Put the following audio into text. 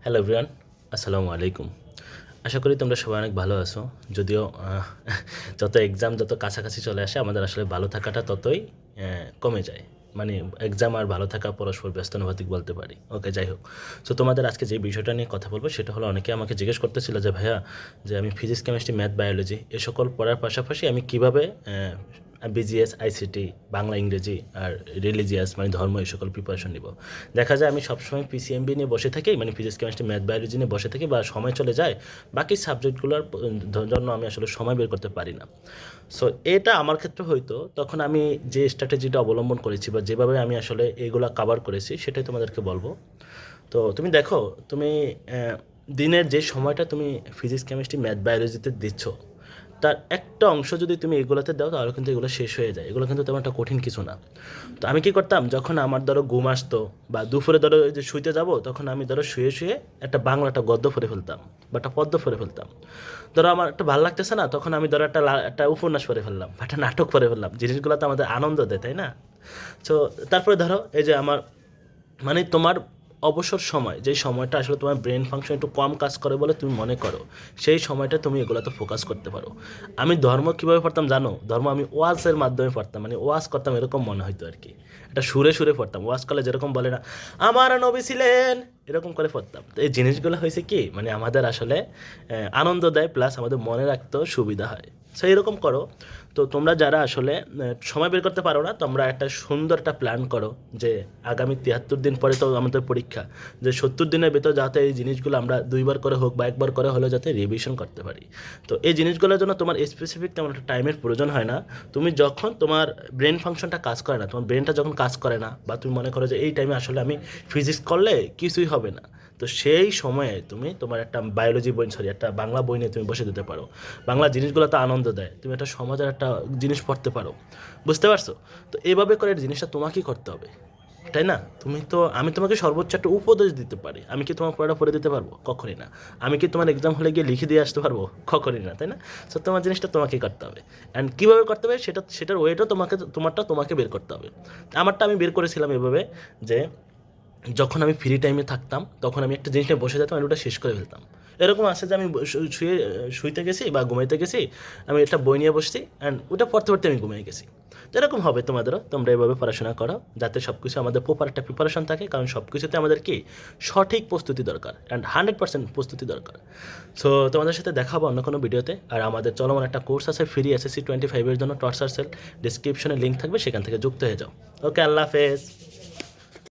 Hello everyone, আসসালামু আলাইকুম। আশা করি তোমরা সবাই অনেক ভালো আছো। যদিও যত এক্সাম যত কাছাকাছি চলে আসে আমাদের আসলে ভালো থাকাটা ততই কমে যায়। মানে এক্সাম আর ভালো থাকা পরস্পর ব্যস্তানুপাতিক বলতে পারি। ওকে, যাই হোক। সো তোমাদের আজকে যে বিষয়টা নিয়ে কথা বলবো সেটা হলো, অনেকে আমাকে জিজ্ঞেস করতেছিল যে ভাইয়া, যে আমি ফিজিক্স, কেমিস্ট্রি, ম্যাথ, বায়োলজি এ সকল পড়ার পাশাপাশি আমি কীভাবে বিজিএস, আইসিটি, বাংলা, ইংরেজি আর রিলিজিয়াস মানে ধর্ম এই সকল প্রিপারেশন নিব। দেখা যায় আমি সবসময় পিসিএমবি নিয়ে বসে থাকি, মানে ফিজিক্স, কেমিস্ট্রি, ম্যাথ, বায়োলজি নিয়ে বসে থাকি, বা সময় চলে যায় বাকি সাবজেক্টগুলোর জন্য আমি আসলে সময় বের করতে পারি না। সো এটা আমার ক্ষেত্রে হয়তো তখন আমি যে স্ট্র্যাটেজিটা অবলম্বন করেছি বা যেভাবে আমি আসলে এগুলা কাভার করেছি সেটাই তোমাদেরকে বলবো। তো তুমি দেখো, তুমি দিনের যে সময়টা তুমি ফিজিক্স, কেমিস্ট্রি, ম্যাথ, বায়োলজিতে দিচ্ছ, তার একটা অংশ যদি তুমি এগুলোতে দাও তাহলে কিন্তু এগুলো শেষ হয়ে যায়। এগুলো কিন্তু তেমন একটা কঠিন কিছু না। তো আমি কী করতাম, যখন আমার ধরো ঘুম আসতো বা দুপুরে ধরো ওই যে শুইতে যাব, তখন আমি ধরো শুয়ে শুয়ে একটা বাংলা একটা গদ্য পড়ে ফেলতাম বা একটা পদ্য পড়ে ফেলতাম। ধরো আমার একটা ভালো লাগতেছে না, তখন আমি ধরো একটা উপন্যাস পড়ে ফেললাম বা একটা নাটক পড়ে ফেললাম। জিনিসগুলো তো আমাদের আনন্দ দেয়, তাই না? তো তারপরে ধরো এই যে আমার, মানে তোমার অবসর সময়, যেই সময়টা আসলে তোমার ব্রেন ফাংশন একটু কম কাজ করে বলে তুমি মনে করো, সেই সময়টা তুমি এগুলোতে ফোকাস করতে পারো। আমি ধর্ম কীভাবে পড়তাম জানো? ধর্ম আমি ওয়াজের মাধ্যমে পড়তাম, মানে ওয়াজ করতাম এরকম মনে হইতো আর কি। এটা সুরে সুরে পড়তাম। ওয়াজ করলে যেরকম বলে না, আমার নবী ছিলেন, এরকম করে পড়তাম। তো এই জিনিসগুলো হয়েছে কি, মানে আমাদের আসলে আনন্দ দেয়, প্লাস আমাদের মনে রাখতেও সুবিধা হয়। সো এরকম করো। তো তোমরা যারা আসলে সময় বের করতে পারো না, তোমরা একটা সুন্দর একটা প্ল্যান করো যে আগামী 73 দিন পরে তো আমাদের পরীক্ষা, যে 70 দিনের ভেতর যাতে এই জিনিসগুলো আমরা দুইবার করে হোক বা একবার করে হলেও যাতে রিভিশন করতে পারি। তো এই জিনিসগুলোর জন্য তোমার স্পেসিফিক তেমন একটা টাইমের প্রয়োজন হয় না। তুমি যখন তোমার ব্রেন ফাংশনটা কাজ করে না, তোমার ব্রেনটা যখন কাজ করে না, বা তুমি মনে করো যে এই টাইমে আসলে আমি ফিজিক্স করলে কিছুই হবে না, তো সেই সময়ে তুমি তোমার একটা বায়োলজি বই, সরি, একটা বাংলা বই নিয়ে তুমি বসে দিতে পারো। বাংলা জিনিসগুলো তো আনন্দ দেয়, তুমি একটা সমাজের একটা জিনিস পড়তে পারো। বুঝতে পারছো? তো এইভাবে করে জিনিসটা তোমাকেই করতে হবে, তাই না? তুমি তো, আমি তোমাকে সর্বোচ্চ একটা উপদেশ দিতে পারি, আমি কি তোমার পড়াটা পড়ে দিতে পারবো? কখনই না। আমি কি তোমার এক্সাম হলে গিয়ে লিখে দিয়ে আসতে পারবো? কখনই না, তাই না? সো তোমার জিনিসটা তোমাকেই করতে হবে। অ্যান্ড কীভাবে করতে হবে সেটার ওয়েটাও তোমাকে, তোমারটা তোমাকে বের করতে হবে। আমারটা আমি বের করেছিলাম এভাবে, যে যখন আমি ফ্রি টাইমে থাকতাম তখন আমি একটা জিনিস নিয়ে বসে যেতাম আর ওটা শেষ করে ফেলতাম। এরকম আছে যে আমি শুইতে গেছি বা ঘুমাইতে গেছি, আমি একটা বই নিয়ে বসছি অ্যান্ড ওটা পড়তে পড়তে আমি ঘুমিয়ে গেছি। তো এরকম হবে তোমাদেরও, তোমরা এভাবে পড়াশোনা করো যাতে সব কিছু আমাদের প্রপার একটা প্রিপারেশন থাকে, কারণ সব কিছুতে আমাদের কি সঠিক প্রস্তুতি দরকার, অ্যান্ড 100% প্রস্তুতি দরকার। সো তোমাদের সাথে দেখাবো অন্য কোনো ভিডিওতে। আর আমাদের চলমান একটা কোর্স আছে ফ্রি SSC 25-এর জন্য, টর্চার সেল, ডিসক্রিপশনে লিঙ্ক থাকবে, সেখান থেকে যুক্ত হয়ে যাও। ওকে, আল্লাহ হাফেজ।